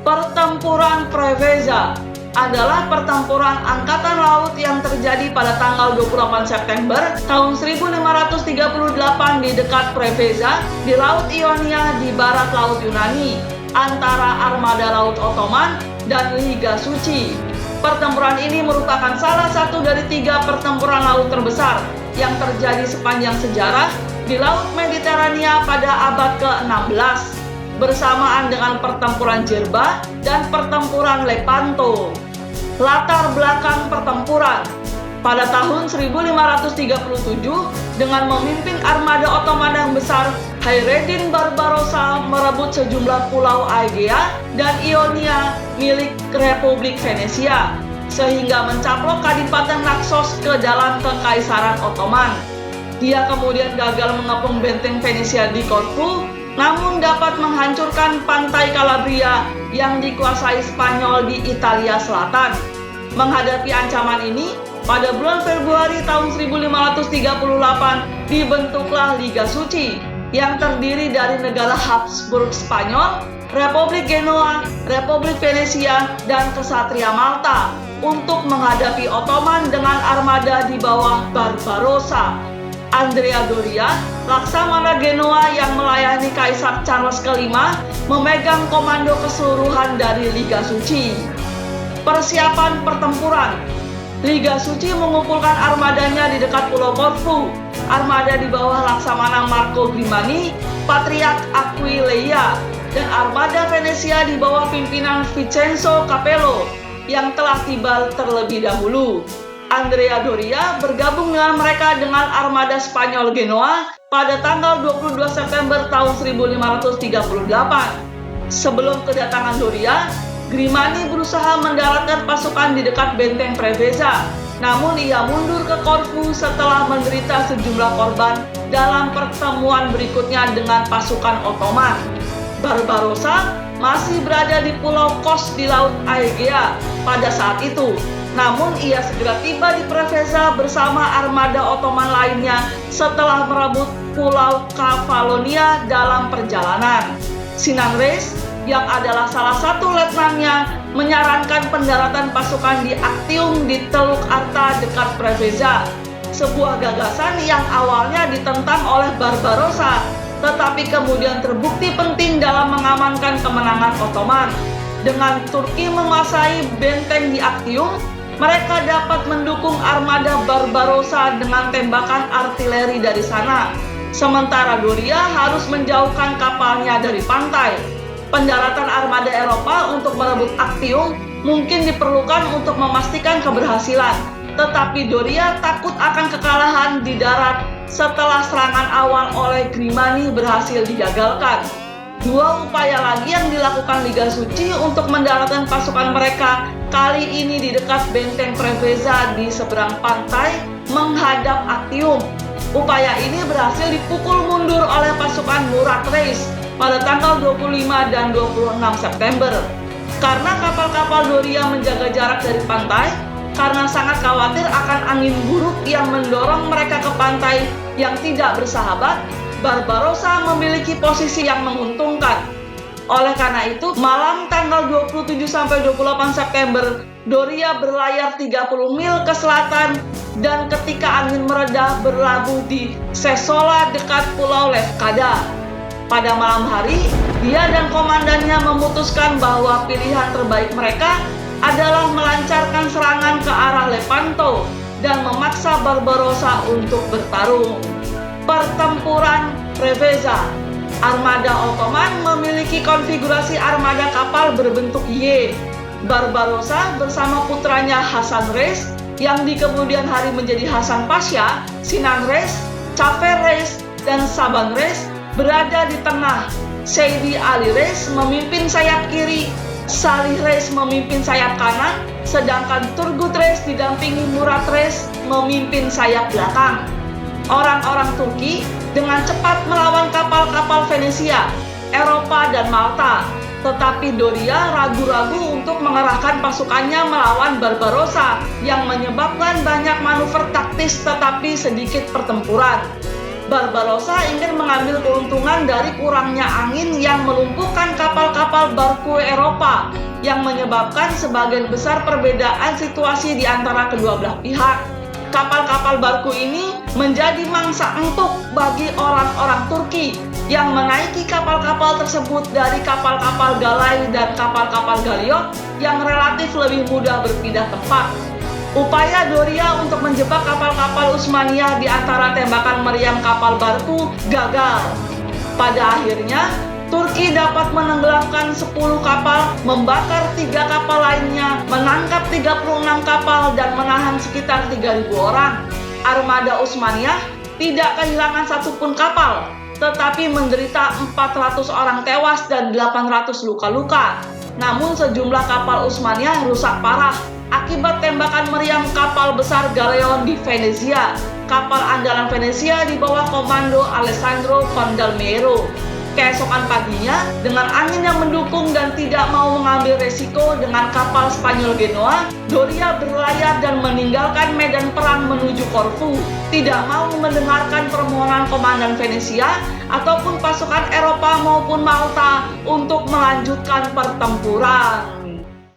Pertempuran Preveza adalah pertempuran angkatan laut yang terjadi pada tanggal 28 September tahun 1538 di dekat Preveza di Laut Ionia di barat Laut Yunani antara armada Laut Ottoman dan Liga Suci. Pertempuran ini merupakan salah satu dari 3 pertempuran laut terbesar yang terjadi sepanjang sejarah di Laut Mediterania pada abad ke-16 bersamaan dengan pertempuran Jerba dan pertempuran Lepanto. Latar belakang pertempuran: pada tahun 1537 dengan memimpin armada Ottoman yang besar, Hayreddin Barbarossa merebut sejumlah pulau Aegea dan Ionia milik Republik Venesia sehingga mencaplok Kadipaten Naxos ke dalam Kekaisaran Ottoman. Dia kemudian gagal mengepung benteng Venesia di Corfu, namun dapat menghancurkan pantai Calabria yang dikuasai Spanyol di Italia Selatan. Menghadapi ancaman ini, pada bulan Februari tahun 1538 dibentuklah Liga Suci yang terdiri dari negara Habsburg Spanyol, Republik Genoa, Republik Venesia, dan Kesatria Malta untuk menghadapi Ottoman dengan armada di bawah Barbarossa. Andrea Doria, laksamana Genoa yang melayani Kaisar Charles V, memegang komando keseluruhan dari Liga Suci. Persiapan pertempuran: Liga Suci mengumpulkan armadanya di dekat Pulau Corfu. Armada di bawah laksamana Marco Grimani, Patriark Aquileia, dan armada Venesia di bawah pimpinan Vincenzo Capello yang telah tiba terlebih dahulu. Andrea Doria bergabung dengan mereka dengan armada Spanyol Genoa pada tanggal 22 September tahun 1538. Sebelum kedatangan Doria, Grimani berusaha mendaratkan pasukan di dekat benteng Preveza, namun ia mundur ke Corfu setelah menderita sejumlah korban dalam pertemuan berikutnya dengan pasukan Ottoman. Barbarossa masih berada di Pulau Kos di Laut Aegea pada saat itu. Namun ia segera tiba di Preveza bersama armada Ottoman lainnya setelah merebut Pulau Kefalonia dalam perjalanan. Sinan Reis, yang adalah salah satu letnannya, menyarankan pendaratan pasukan di Actium di Teluk Arta dekat Preveza, sebuah gagasan yang awalnya ditentang oleh Barbarossa, tetapi kemudian terbukti penting dalam mengamankan kemenangan Ottoman. Dengan Turki menguasai benteng di Actium, mereka dapat mendukung armada Barbarossa dengan tembakan artileri dari sana. Sementara Doria harus menjauhkan kapalnya dari pantai. Pendaratan armada Eropa untuk merebut Actium mungkin diperlukan untuk memastikan keberhasilan. Tetapi Doria takut akan kekalahan di darat setelah serangan awal oleh Grimani berhasil digagalkan. 2 upaya lagi yang dilakukan Liga Suci untuk mendaratkan pasukan mereka kali ini di dekat benteng Preveza di seberang pantai menghadap Actium. Upaya ini berhasil dipukul mundur oleh pasukan Murat Reis pada tanggal 25 dan 26 September. Karena kapal-kapal Doria menjaga jarak dari pantai, karena sangat khawatir akan angin buruk yang mendorong mereka ke pantai yang tidak bersahabat, Barbarossa memiliki posisi yang menguntungkan. Oleh karena itu, malam tanggal 27-28 September, Doria berlayar 30 mil ke selatan dan ketika angin mereda berlabuh di Sesola dekat Pulau Lefkada. Pada malam hari, dia dan komandannya memutuskan bahwa pilihan terbaik mereka adalah melancarkan serangan ke arah Lepanto dan memaksa Barbarossa untuk bertarung. Pertempuran Preveza. Armada Ottoman memiliki konfigurasi armada kapal berbentuk Y. Barbarossa bersama putranya Hasan Reis yang di kemudian hari menjadi Hasan Pasha, Sinan Reis, Cafer Reis, dan Saban Reis berada di tengah. Seydi Ali Reis memimpin sayap kiri, Salih Reis memimpin sayap kanan, sedangkan Turgut Reis didampingi Murat Reis memimpin sayap belakang. Orang-orang Turki dengan cepat melawan kapal-kapal Venesia, Eropa, dan Malta. Tetapi Doria ragu-ragu untuk mengerahkan pasukannya melawan Barbarossa yang menyebabkan banyak manuver taktis tetapi sedikit pertempuran. Barbarossa ingin mengambil keuntungan dari kurangnya angin yang melumpuhkan kapal-kapal barku Eropa, yang menyebabkan sebagian besar perbedaan situasi di antara kedua belah pihak. Kapal-kapal barku ini menjadi mangsa empuk bagi orang-orang Turki yang menaiki kapal-kapal tersebut dari kapal-kapal galai dan kapal-kapal galiot yang relatif lebih mudah berpindah tempat. Upaya Doria untuk menjebak kapal-kapal Utsmaniyah di antara tembakan meriam kapal barku gagal. Pada akhirnya, Turki dapat menenggelamkan 10 kapal, membakar 3 kapal lainnya, menangkap 36 kapal, dan menahan sekitar 3.000 orang. Armada Utsmaniyah tidak kehilangan satupun kapal, tetapi menderita 400 orang tewas dan 800 luka-luka. Namun sejumlah kapal Utsmaniyah rusak parah akibat tembakan meriam kapal besar galeon di Venezia. Kapal andalan Venezia di bawah komando Alessandro Condalmero. Keesokan paginya, dengan angin yang mendukung dan tidak mau mengambil resiko dengan kapal Spanyol Genoa, Doria berlayar dan meninggalkan medan perang menuju Korfu. Tidak mau mendengarkan permohonan komandan Venezia ataupun pasukan Eropa maupun Malta untuk melanjutkan pertempuran.